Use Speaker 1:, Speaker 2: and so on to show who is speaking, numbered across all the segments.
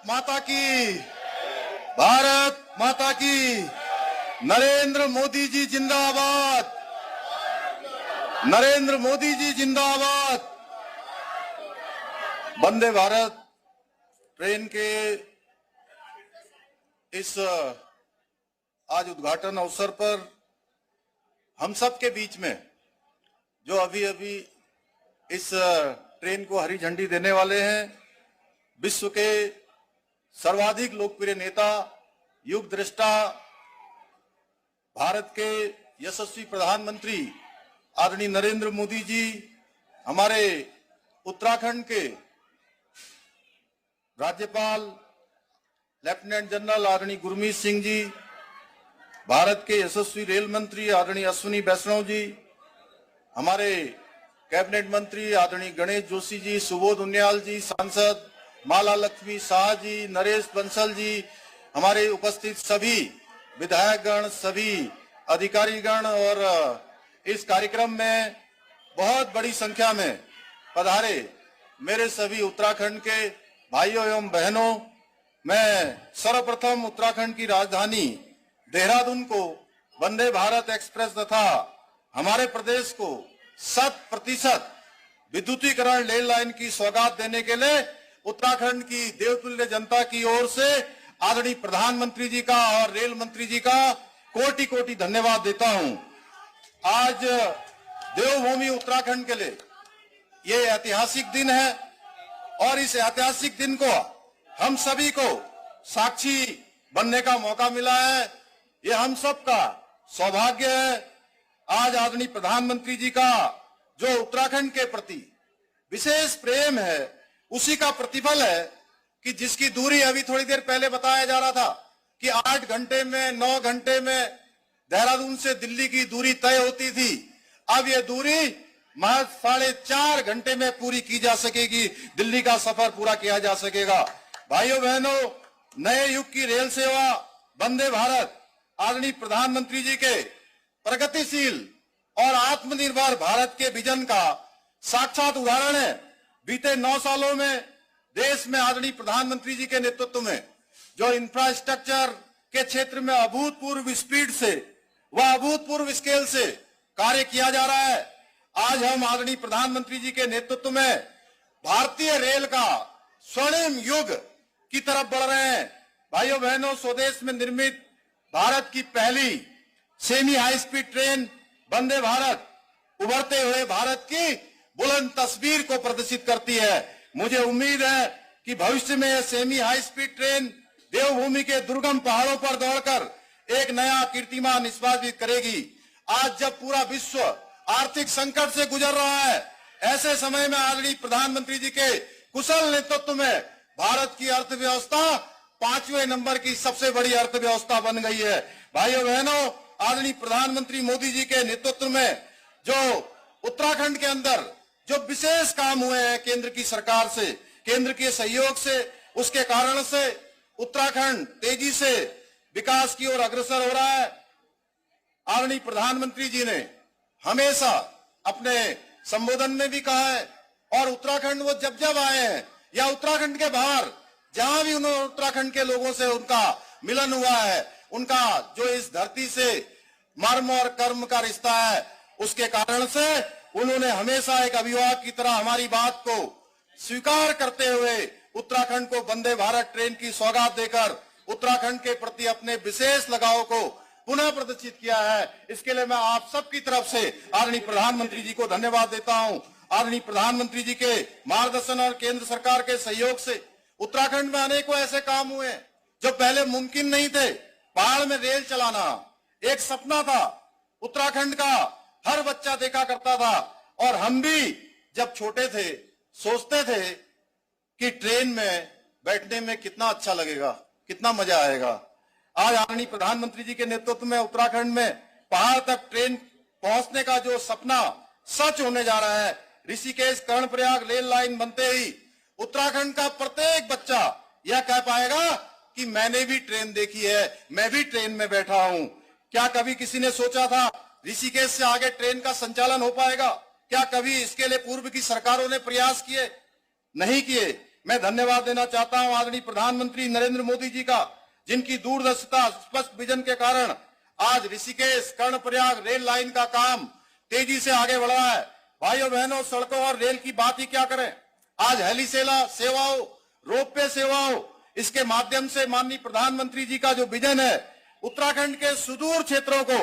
Speaker 1: माता की, भारत माता की। नरेंद्र मोदी जी जिंदाबाद, नरेंद्र मोदी जी जिंदाबाद। वंदे भारत ट्रेन के इस आज उद्घाटन अवसर पर हम सब के बीच में जो अभी अभी इस ट्रेन को हरी झंडी देने वाले हैं, विश्व के सर्वाधिक लोकप्रिय नेता, युग दृष्टा, भारत के यशस्वी प्रधानमंत्री आदरणीय नरेंद्र मोदी जी, हमारे उत्तराखंड के राज्यपाल लेफ्टिनेंट जनरल आदरणीय गुरमीत सिंह जी, भारत के यशस्वी रेल मंत्री आदरणीय अश्विनी वैष्णव जी, हमारे कैबिनेट मंत्री आदरणीय गणेश जोशी जी, सुबोध उनियाल जी, सांसद माला लक्ष्मी शाह जी, नरेश बंसल जी, हमारे उपस्थित सभी विधायकगण, सभी अधिकारीगण और इस कार्यक्रम में बहुत बड़ी संख्या में पधारे मेरे सभी उत्तराखंड के भाइयों एवं बहनों, मैं सर्वप्रथम उत्तराखंड की राजधानी देहरादून को वंदे भारत एक्सप्रेस तथा हमारे प्रदेश को 100% विद्युतीकरण रेल लाइन की सौगात देने के लिए उत्तराखंड की देवतुल्य जनता की ओर से आदरणीय प्रधानमंत्री जी का और रेल मंत्री जी का कोटि कोटि धन्यवाद देता हूं। आज देवभूमि उत्तराखंड के लिए ये ऐतिहासिक दिन है और इस ऐतिहासिक दिन को हम सभी को साक्षी बनने का मौका मिला है। ये हम सब का सौभाग्य है। आज आदरणीय प्रधानमंत्री जी का जो उत्तराखंड के प्रति विशेष प्रेम है, उसी का प्रतिफल है कि जिसकी दूरी अभी थोड़ी देर पहले बताया जा रहा था कि 8 घंटे में, 9 घंटे में देहरादून से दिल्ली की दूरी तय होती थी, अब ये दूरी महज 4.5 घंटे में पूरी की जा सकेगी, दिल्ली का सफर पूरा किया जा सकेगा। भाइयों बहनों, नए युग की रेल सेवा वंदे भारत आदरणीय प्रधानमंत्री जी के प्रगतिशील और आत्मनिर्भर भारत के विजन का साक्षात उदाहरण है। बीते 9 सालों में देश में आदरणीय प्रधानमंत्री जी के नेतृत्व में जो इंफ्रास्ट्रक्चर के क्षेत्र में अभूतपूर्व स्पीड से व अभूतपूर्व स्केल से कार्य किया जा रहा है। आज हम आदरणीय प्रधानमंत्री जी के नेतृत्व में भारतीय रेल का स्वर्णिम युग की तरफ बढ़ रहे हैं। भाइयों बहनों, स्वदेश में निर्मित भारत की पहली semi high speed train Vande Bharat उभरते हुए भारत की बुलंद तस्वीर को प्रदर्शित करती है। मुझे उम्मीद है कि भविष्य में यह सेमी हाई स्पीड ट्रेन देवभूमि के दुर्गम पहाड़ों पर दौड़कर एक नया कीर्तिमान निष्पादित करेगी। आज जब पूरा विश्व आर्थिक संकट से गुजर रहा है, ऐसे समय में आदरणीय प्रधानमंत्री जी के कुशल नेतृत्व में भारत की अर्थव्यवस्था 5वें नंबर की सबसे बड़ी अर्थव्यवस्था बन गई है। भाइयों बहनों, आदरणीय प्रधानमंत्री मोदी जी के नेतृत्व में जो उत्तराखंड के अंदर जो विशेष काम हुए हैं केंद्र की सरकार से, केंद्र के सहयोग से, उसके कारण से उत्तराखंड तेजी से विकास की ओर अग्रसर हो रहा है। आदरणीय प्रधानमंत्री जी ने हमेशा अपने संबोधन में भी कहा है और उत्तराखंड वो जब जब आए हैं या उत्तराखंड के बाहर जहां भी उन्होंने उत्तराखंड के लोगों से उनका मिलन हुआ है, उनका जो इस धरती से मर्म और कर्म का रिश्ता है, उसके कारण से उन्होंने हमेशा एक अभिभावक की तरह हमारी बात को स्वीकार करते हुए उत्तराखंड को वंदे भारत ट्रेन की सौगात देकर उत्तराखंड के प्रति अपने विशेष लगाव को पुनः प्रदर्शित किया है। इसके लिए मैं आप सबकी तरफ से आदरणीय प्रधानमंत्री जी को धन्यवाद देता हूं। आदरणीय प्रधानमंत्री जी के मार्गदर्शन और केंद्र सरकार के सहयोग से उत्तराखंड में अनेकों ऐसे काम हुए हैं जो पहले मुमकिन नहीं थे। पहाड़ में रेल चलाना एक सपना था, उत्तराखंड का हर बच्चा देखा करता था और हम भी जब छोटे थे सोचते थे कि ट्रेन में बैठने में कितना अच्छा लगेगा, कितना मजा आएगा। आज आदरणीय प्रधानमंत्री जी के नेतृत्व में उत्तराखंड में पहाड़ तक ट्रेन पहुंचने का जो सपना सच होने जा रहा है। ऋषिकेश कर्णप्रयाग रेल लाइन बनते ही उत्तराखंड का प्रत्येक बच्चा यह कह पाएगा कि मैंने भी ट्रेन देखी है, मैं भी ट्रेन में बैठा हूं। क्या कभी किसी ने सोचा था ऋषिकेश से आगे ट्रेन का संचालन हो पाएगा? क्या कभी इसके लिए पूर्व की सरकारों ने प्रयास किए? नहीं किए। मैं धन्यवाद देना चाहता हूं आदरणीय प्रधानमंत्री नरेंद्र मोदी जी का, जिनकी दूरदर्शिता, स्पष्ट विजन के कारण आज ऋषिकेश कर्णप्रयाग रेल लाइन का काम तेजी से आगे बढ़ रहा है। भाइयों बहनों, सड़कों और रेल की बात ही क्या करें, आज हेली सेवाओं, रोपवे सेवाओं, इसके माध्यम से माननीय प्रधानमंत्री जी का जो विजन है, उत्तराखंड के सुदूर क्षेत्रों को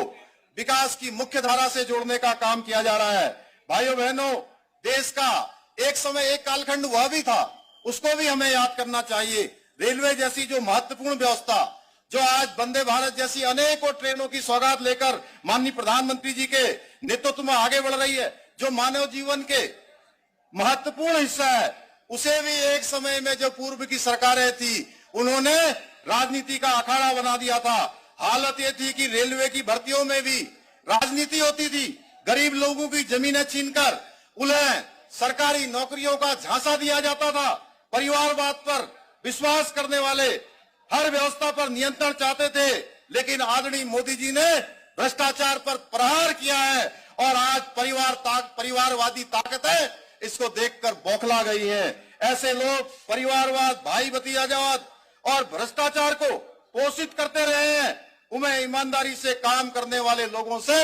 Speaker 1: विकास की मुख्य धारा से जोड़ने का काम किया जा रहा है। भाइयों बहनों, देश का एक समय, एक कालखंड वह भी था, उसको भी हमें याद करना चाहिए। रेलवे जैसी जो महत्वपूर्ण व्यवस्था, जो आज वंदे भारत जैसी अनेकों ट्रेनों की सौगात लेकर माननीय प्रधानमंत्री जी के नेतृत्व में आगे बढ़ रही है, जो मानव जीवन के महत्वपूर्ण हिस्सा है, उसे भी एक समय में जो पूर्व की सरकारें थी, उन्होंने राजनीति का अखाड़ा बना दिया था। हालत ये थी कि रेलवे की भर्तियों में भी राजनीति होती थी, गरीब लोगों की जमीनें छीनकर उन्हें सरकारी नौकरियों का झांसा दिया जाता था। परिवारवाद पर विश्वास करने वाले हर व्यवस्था पर नियंत्रण चाहते थे, लेकिन आदरणीय मोदी जी ने भ्रष्टाचार पर प्रहार किया है और आज परिवारवादी ताकतें इसको देखकर बौखला गई हैं। ऐसे लोग परिवारवाद, भाई भतीजावाद और भ्रष्टाचार को पोषित करते रहे हैं। उन्हें ईमानदारी से काम करने वाले लोगों से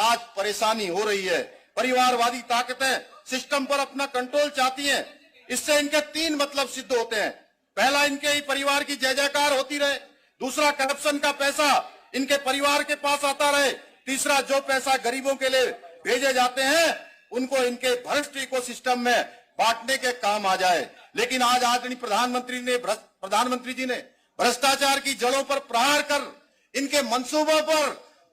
Speaker 1: आज परेशानी हो रही है। परिवारवादी ताकतें सिस्टम पर अपना कंट्रोल चाहती हैं। इससे इनके 3 मतलब सिद्ध होते हैं। पहला, इनके ही परिवार की जय जयकार होती रहे। दूसरा, करप्शन का पैसा इनके परिवार के पास आता रहे। तीसरा, जो पैसा गरीबों के लिए भेजे जाते हैं, उनको इनके भ्रष्ट इकोसिस्टम में बांटने के काम आ जाए। लेकिन आज आदरणीय प्रधानमंत्री जी ने भ्रष्टाचार की जड़ों पर प्रहार कर इनके मंसूबों पर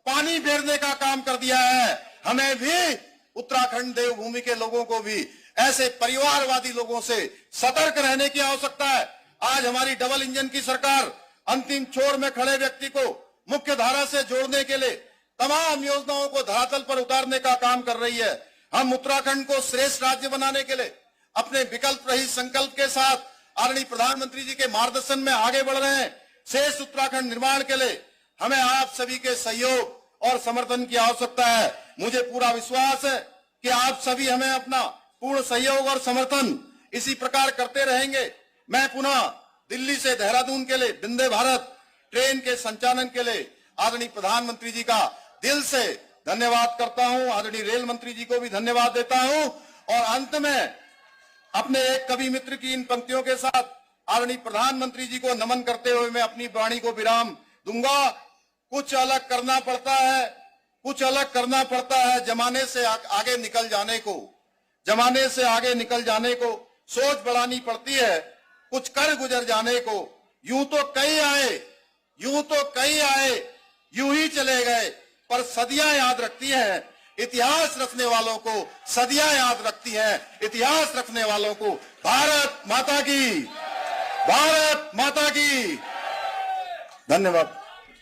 Speaker 1: पानी फेरने का काम कर दिया है। हमें भी, उत्तराखंड देवभूमि के लोगों को भी ऐसे परिवारवादी लोगों से सतर्क रहने की आवश्यकता है। आज हमारी डबल इंजन की सरकार अंतिम छोर में खड़े व्यक्ति को मुख्य धारा से जोड़ने के लिए तमाम योजनाओं को धरातल पर उतारने का काम कर रही है। हम उत्तराखंड को श्रेष्ठ राज्य बनाने के लिए अपने विकल्प रहित संकल्प के साथ आदरणीय प्रधानमंत्री जी के मार्गदर्शन में आगे बढ़ रहे हैं। श्रेष्ठ उत्तराखंड निर्माण के लिए हमें आप सभी के सहयोग और समर्थन की आवश्यकता है। मुझे पूरा विश्वास है कि आप सभी हमें अपना पूर्ण सहयोग और समर्थन इसी प्रकार करते रहेंगे। मैं पुनः दिल्ली से देहरादून के लिए वंदे भारत ट्रेन के संचालन के लिए आदरणीय प्रधानमंत्री जी का दिल से धन्यवाद करता हूं। आदरणीय रेल मंत्री जी को भी धन्यवाद देता हूं और अंत में अपने एक कवि मित्र की इन पंक्तियों के साथ आदरणीय प्रधानमंत्री जी को नमन करते हुए मैं अपनी वाणी को विराम दूंगा। कुछ अलग करना पड़ता है, कुछ अलग करना पड़ता है जमाने से आगे निकल जाने को, जमाने से आगे निकल जाने को सोच बढ़ानी पड़ती है, कुछ कर गुजर जाने को। यूं तो कई आए, यूं तो कई आए, यूं ही चले गए, पर सदियां याद रखती है इतिहास रखने वालों को, सदियां याद रखती है इतिहास रखने वालों को। भारत माता की, भारत माता की। धन्यवाद।